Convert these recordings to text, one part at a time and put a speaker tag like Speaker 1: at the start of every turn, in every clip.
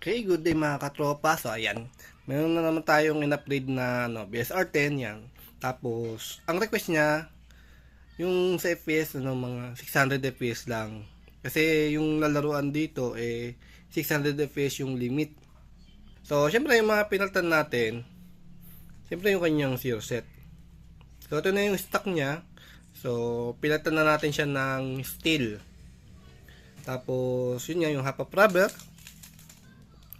Speaker 1: Okay, good day mga katropa. So, ayan. Meron na naman tayong in-upgrade na BSR-10 yan. Tapos, ang request niya, yung sa FPS, mga 600 FPS lang. Kasi yung lalaruan dito, 600 FPS yung limit. So, syempre yung mga pinaltan natin, syempre yung kanyang zero set. So, ito na yung stock niya. So, pinaltan na natin siya ng steel. Tapos, yun nga yung half of rubber.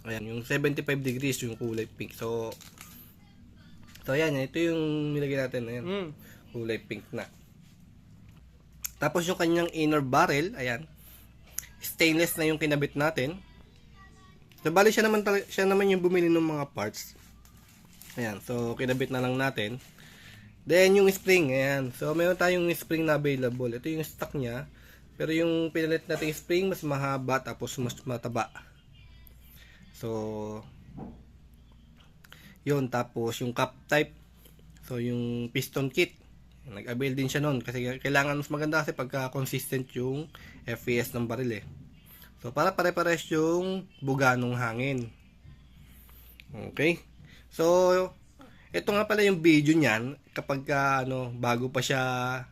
Speaker 1: Ayan, yung 75 degrees yung kulay pink. So ayan, ito yung nilagay natin. Ayan, kulay pink na. Tapos yung kanyang inner barrel, ayan, stainless na yung kinabit natin. So bali siya naman yung bumili ng mga parts. Ayan, so kinabit na lang natin. Then yung spring, ayan. So meron tayong spring na available. Ito yung stock niya. Pero yung pinalit natin spring, mas mahaba tapos mas mataba. So, yun. Tapos, yung cap type. So, yung piston kit. Nag-avail din siya nun. Kasi kailangan mas maganda kasi pagka consistent yung FPS ng baril So, para pare-pares yung buga ng hangin. Okay. So, ito nga pala yung video niyan kapag bago siya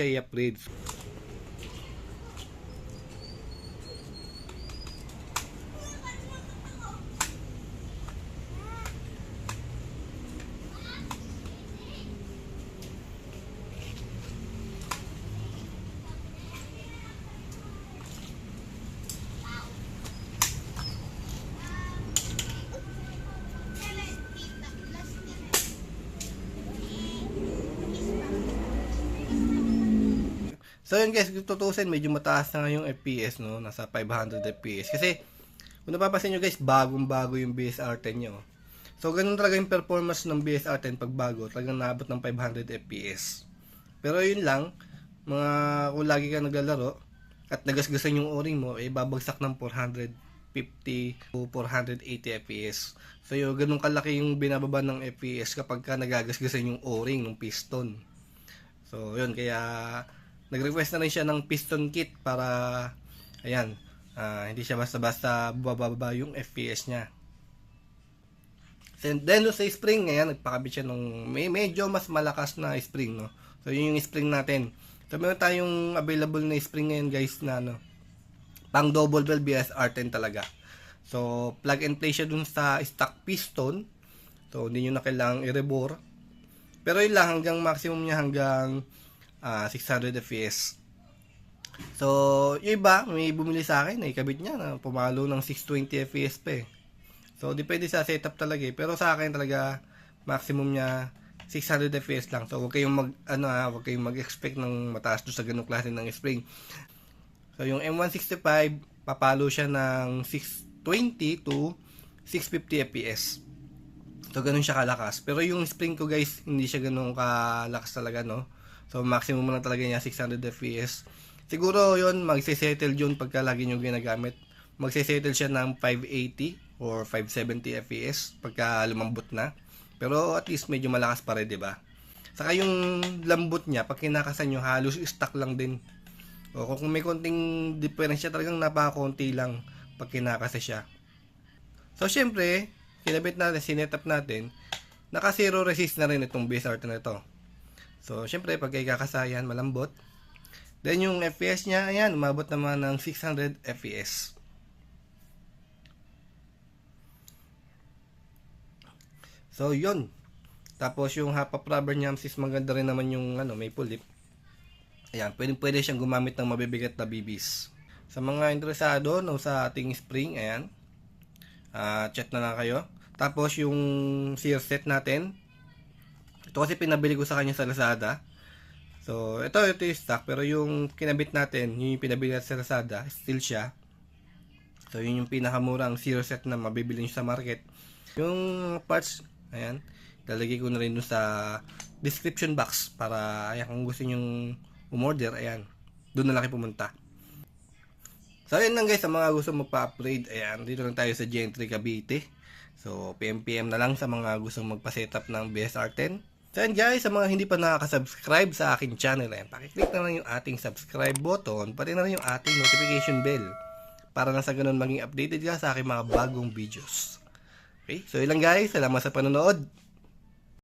Speaker 1: i-upgrade. So yun guys, kung tutusin, medyo mataas na nga yung FPS, no? Nasa 500 FPS. Kasi, kung napapansin nyo guys, bagong-bago yung BSR-10 nyo. So, ganun talaga yung performance ng BSR-10 pag bago. Talagang naabot ng 500 FPS. Pero yun lang, kung lagi ka naglalaro, at nagasgasan yung o-ring mo, babagsak ng 450 to 480 FPS. So, yun, ganun kalaki yung binababa ng FPS kapag ka nagagasgasan yung o-ring ng piston. So, yun, kaya nag-request na rin siya ng piston kit para ayan, hindi siya basta-basta bababa yung FPS niya. And then sa spring, ayan, nagpakabit siya ng medyo mas malakas na spring, no. So yun yung spring natin. So meron tayong available na spring ngayon guys na pang double valve BSR-10 talaga. So plug and play siya dun sa stock piston. So hindi nyo na kailangang i-rebore. Pero yun lang, hanggang maximum niya hanggang 600 FPS. So, yung iba, may bumili sa akin, ikabit niya na pumalo ng 620 FPS pa So, depende sa setup talaga Pero sa akin talaga, maximum niya 600 FPS lang. So, huwag kayong huwag kayong mag-expect ng mataas doon sa ganung klase ng spring. So, yung M165, papalo siya ng 620 to 650 FPS. So, ganun siya kalakas. Pero yung spring ko guys, hindi siya ganun kalakas talaga, no? So, maximum na talaga niya 600 FPS. Siguro yun, magsisettle yun pagka lagi nyo ginagamit. Magsisettle siya ng 580 or 570 FPS pagka lumambot na. Pero at least medyo malakas pa rin, diba? Saka yung lambot niya, pag kinakasan nyo, halos stock lang din. O kung may konting diferensya, talagang napakakunti lang pag kinakasa siya. So, syempre, kinabit natin, sinetap natin, naka zero resist na rin itong BSR-10 na ito. So, syempre, pag ikakasayan, malambot. Then, yung FPS niya, ayan, umabot naman ng 600 FPS. So, yun. Tapos, yung half of rubber niya, sis, maganda rin naman yung maple lip. Ayan, pwede siyang gumamit ng mabibigat na BBs. Sa mga interesado, sa ating spring, ayan, chat na lang kayo. Tapos, yung sear set natin, ito kasi pinabili ko sa kanya sa Lazada. So, ito yung stock. Pero yung kinabit natin, yung pinabili natin sa Lazada, still siya. So, yun yung pinakamurang zero set na mabibili nyo sa market. Yung parts, ayan, lalagay ko na rin dun sa description box para, ayan, kung gusto nyo umorder, ayan, doon na lang kayo pumunta. So, ayan lang guys, sa mga gusto magpa-upgrade, ayan, dito lang tayo sa Gentry Cavite. So, PM na lang sa mga gusto magpa-setup ng BSR-10. So yan guys, sa mga hindi pa nakaka-subscribe sa aking channel, pakiclick na lang yung ating subscribe button, pati na rin yung ating notification bell para na sa ganun maging updated ka sa aking mga bagong videos. Okay? So, yun lang guys. Salamat sa panonood.